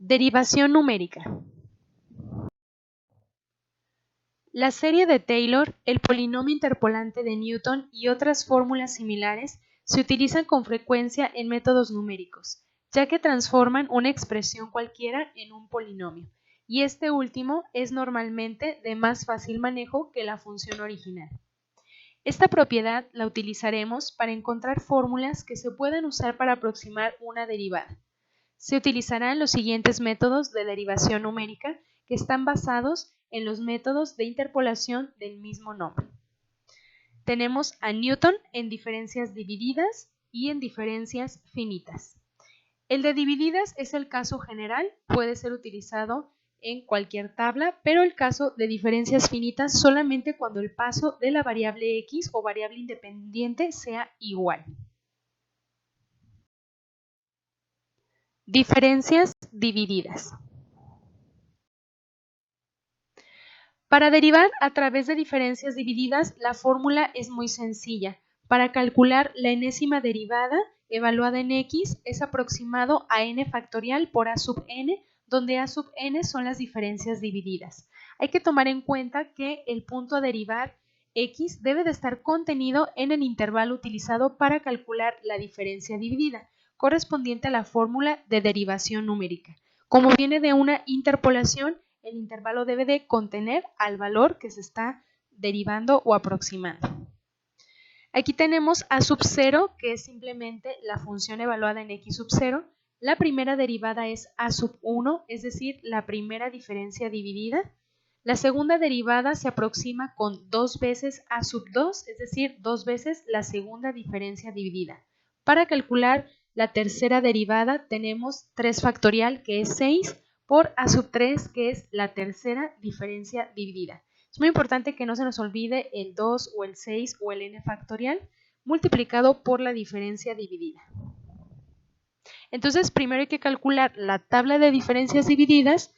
Derivación numérica. La serie de Taylor, el polinomio interpolante de Newton y otras fórmulas similares se utilizan con frecuencia en métodos numéricos, ya que transforman una expresión cualquiera en un polinomio, y este último es normalmente de más fácil manejo que la función original. Esta propiedad la utilizaremos para encontrar fórmulas que se puedan usar para aproximar una derivada. Se utilizarán los siguientes métodos de derivación numérica que están basados en los métodos de interpolación del mismo nombre. Tenemos a Newton en diferencias divididas y en diferencias finitas. El de divididas es el caso general, puede ser utilizado en cualquier tabla, pero el caso de diferencias finitas solamente cuando el paso de la variable x o variable independiente sea igual. Diferencias divididas. Para derivar a través de diferencias divididas, la fórmula es muy sencilla. Para calcular la enésima derivada evaluada en x es aproximado a n factorial por a sub n, donde a sub n son las diferencias divididas. Hay que tomar en cuenta que el punto a derivar x debe de estar contenido en el intervalo utilizado para calcular la diferencia dividida, correspondiente a la fórmula de derivación numérica. Como viene de una interpolación, el intervalo debe de contener al valor que se está derivando o aproximando. Aquí tenemos a sub 0, que es simplemente la función evaluada en x sub 0. La primera derivada es a sub 1, es decir, la primera diferencia dividida. La segunda derivada se aproxima con 2 veces a sub 2, es decir, 2 veces la segunda diferencia dividida. Para calcular la tercera derivada tenemos 3 factorial, que es 6, por a sub 3, que es la tercera diferencia dividida. Es muy importante que no se nos olvide el 2 o el 6 o el n factorial multiplicado por la diferencia dividida. Entonces, primero hay que calcular la tabla de diferencias divididas,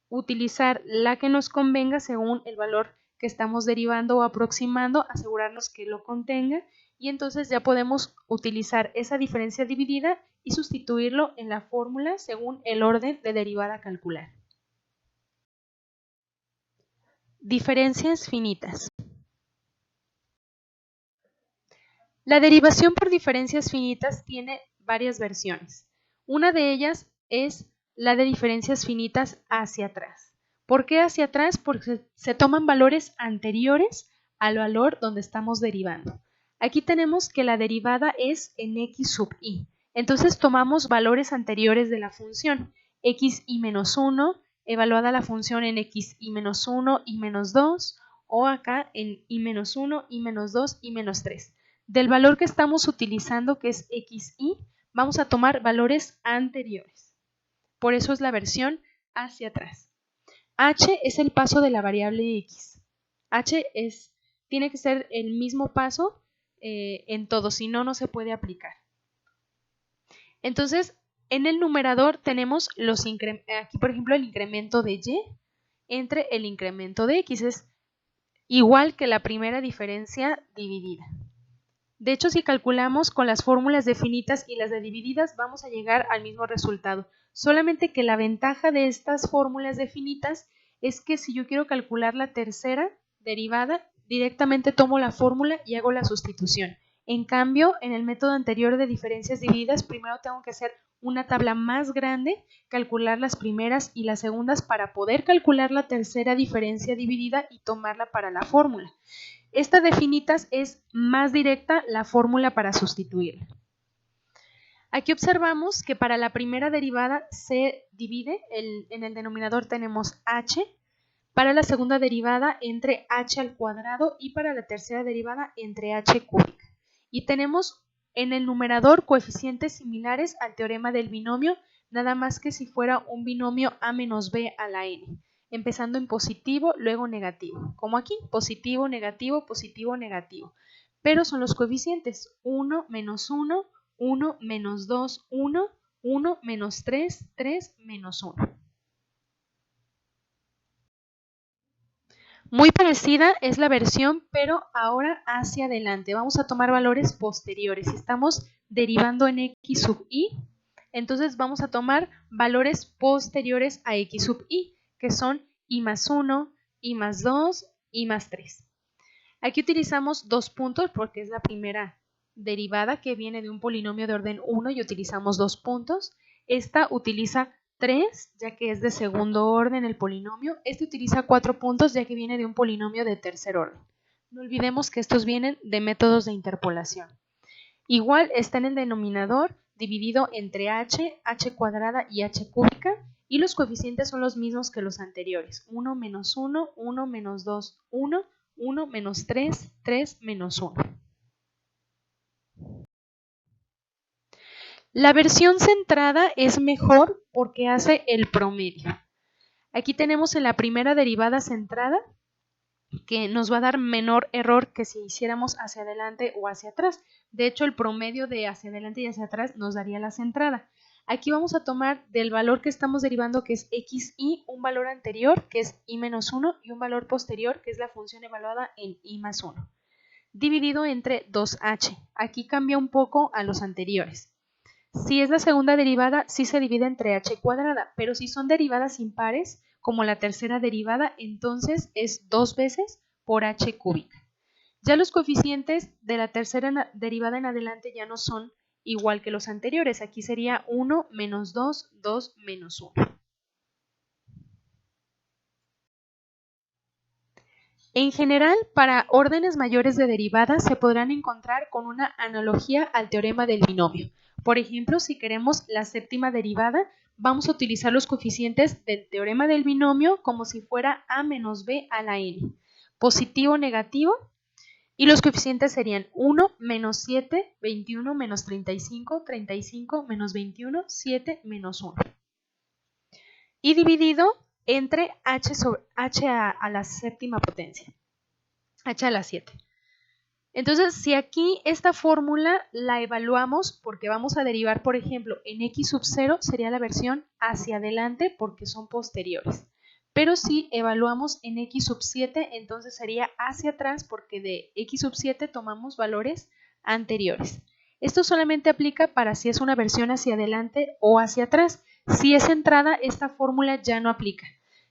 utilizar la que nos convenga según el valor que estamos derivando o aproximando, asegurarnos que lo contenga, y entonces ya podemos utilizar esa diferencia dividida y sustituirlo en la fórmula según el orden de derivada a calcular. Diferencias finitas. La derivación por diferencias finitas tiene varias versiones. Una de ellas es la de diferencias finitas hacia atrás. ¿Por qué hacia atrás? Porque se toman valores anteriores al valor donde estamos derivando. Aquí tenemos que la derivada es en x sub i. Entonces tomamos valores anteriores de la función. X y menos 1, evaluada la función en x y menos 1 y menos 2, o acá en y menos 1 y menos 2 y menos 3. Del valor que estamos utilizando, que es xy, vamos a tomar valores anteriores. Por eso es la versión hacia atrás. H es el paso de la variable x. Tiene que ser el mismo paso en todo, si no, no se puede aplicar. Entonces, en el numerador tenemos aquí, por ejemplo, el incremento de y entre el incremento de x. Es igual que la primera diferencia dividida. De hecho, si calculamos con las fórmulas de finitas y las de divididas, vamos a llegar al mismo resultado. Solamente que la ventaja de estas fórmulas de finitas es que si yo quiero calcular la tercera derivada, directamente tomo la fórmula y hago la sustitución. En cambio, en el método anterior de diferencias divididas, primero tengo que hacer una tabla más grande, calcular las primeras y las segundas para poder calcular la tercera diferencia dividida y tomarla para la fórmula. Esta de finitas es más directa la fórmula para sustituirla. Aquí observamos que para la primera derivada se divide, en el denominador tenemos h, para la segunda derivada entre h al cuadrado y para la tercera derivada entre h cúbica. Y tenemos en el numerador coeficientes similares al teorema del binomio, nada más que si fuera un binomio a menos b a la n. Empezando en positivo, luego negativo, como aquí, positivo, negativo, pero son los coeficientes 1, menos 1, 1, menos 2, 1, 1, menos 3, 3, menos 1. Muy parecida es la versión, pero ahora hacia adelante. Vamos a tomar valores posteriores. Estamos derivando en x sub i, entonces vamos a tomar valores posteriores a x sub i, que son i más 1, i más 2, i más 3. Aquí utilizamos 2 puntos porque es la primera derivada que viene de un polinomio de orden 1 y utilizamos 2 puntos. Esta utiliza 3, ya que es de segundo orden el polinomio. Este utiliza 4 puntos, ya que viene de un polinomio de tercer orden. No olvidemos que estos vienen de métodos de interpolación. Igual está en el denominador dividido entre h, h cuadrada y h cúbica, y los coeficientes son los mismos que los anteriores. 1 menos 1, 1 menos 2, 1, 1 menos 3, 3 menos 1. La versión centrada es mejor porque hace el promedio. Aquí tenemos en la primera derivada centrada que nos va a dar menor error que si hiciéramos hacia adelante o hacia atrás. De hecho, el promedio de hacia adelante y hacia atrás nos daría la centrada. Aquí vamos a tomar del valor que estamos derivando, que es xi, un valor anterior, que es i menos 1, y un valor posterior, que es la función evaluada en i más 1, dividido entre 2h. Aquí cambia un poco a los anteriores. Si es la segunda derivada, sí se divide entre h cuadrada, pero si son derivadas impares, como la tercera derivada, entonces es 2 veces por h cúbica. Ya los coeficientes de la tercera derivada en adelante ya no son igual que los anteriores. Aquí sería 1 menos 2, 2 menos 1. En general, para órdenes mayores de derivadas se podrán encontrar con una analogía al teorema del binomio. Por ejemplo, si queremos la séptima derivada, vamos a utilizar los coeficientes del teorema del binomio como si fuera a menos b a la n, positivo o negativo, y los coeficientes serían 1 menos 7, 21 menos 35, 35 menos 21, 7 menos 1. Y dividido entre h a la séptima potencia, h a la 7. Entonces, si aquí esta fórmula la evaluamos porque vamos a derivar, por ejemplo, en x sub 0 sería la versión hacia adelante porque son posteriores. Pero si evaluamos en x sub 7, entonces sería hacia atrás porque de x sub 7 tomamos valores anteriores. Esto solamente aplica para si es una versión hacia adelante o hacia atrás. Si es centrada, esta fórmula ya no aplica.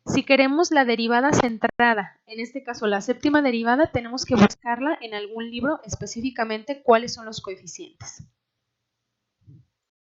Si queremos la derivada centrada, en este caso la séptima derivada, tenemos que buscarla en algún libro específicamente cuáles son los coeficientes.